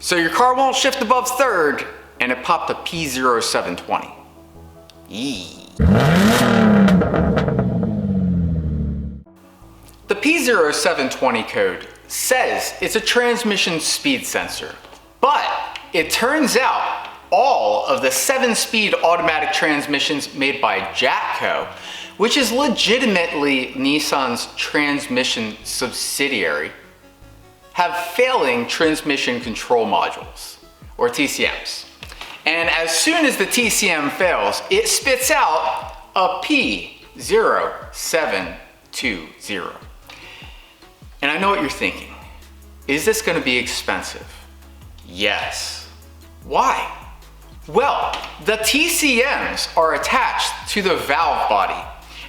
So your car won't shift above third, and it popped a P0720. Yee. The P0720 code says it's a transmission speed sensor, but it turns out all of the 7-speed automatic transmissions made by Juke, which is legitimately Nissan's transmission subsidiary, have failing transmission control modules, or TCMs. And as soon as the TCM fails, it spits out a P0720. And I know what you're thinking. Is this gonna be expensive? Yes. Why? Well, the TCMs are attached to the valve body,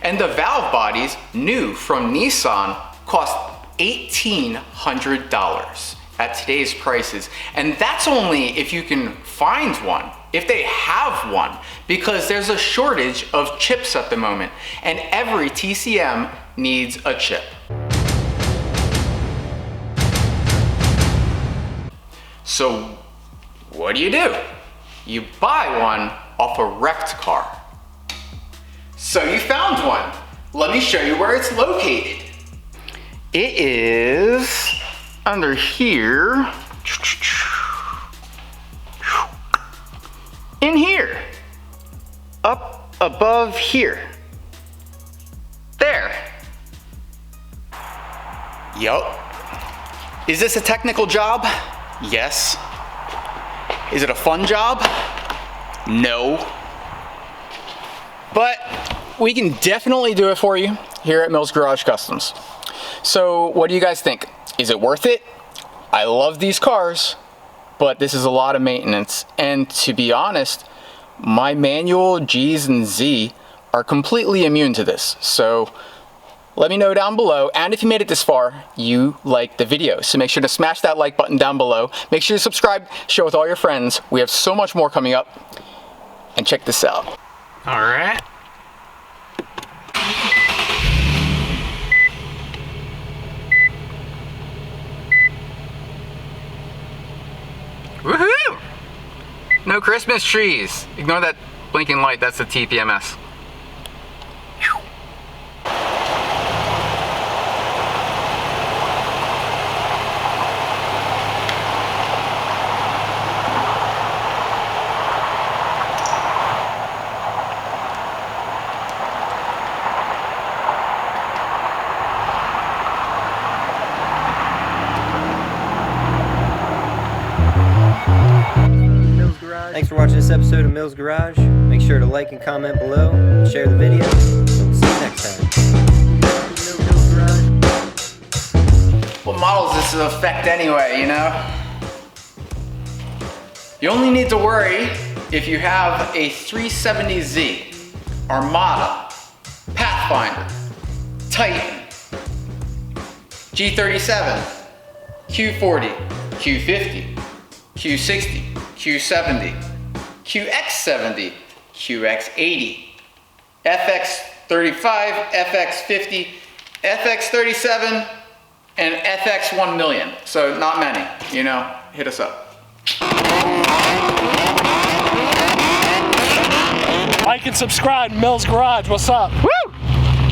and the valve bodies, new from Nissan, cost $1,800 at today's prices. And that's only if you can find one, if they have one, because there's a shortage of chips at the moment, and every TCM needs a chip. So what do? You buy one off a wrecked car. So you found one. Let me show you where it's located. It is under here. In here. Up above here. There. Yup. Is this a technical job? Yes. Is it a fun job? No. But we can definitely do it for you here at Mills Garage Customs. So what do you guys think? Is it worth it? I love these cars, but this is a lot of maintenance. And to be honest, my manual G's and Z are completely immune to this. So let me know down below, and if you made it this far, you liked the video. So make sure to smash that like button down below. Make sure to subscribe, share with all your friends. We have so much more coming up. And check this out. All right. Woohoo! No Christmas trees. Ignore that blinking light, that's the TPMS. Thanks for watching this episode of Mills Garage. Make sure to like and comment below, and share the video. We'll see you next time. What model does this affect anyway, you know? You only need to worry if you have a 370Z, Armada, Pathfinder, Titan, G37, Q40, Q50, Q60, Q70, QX70, QX80, FX35, FX50, FX37, and FX1 million. So not many, you know, hit us up. Like and subscribe, Mills Garage, what's up? Woo!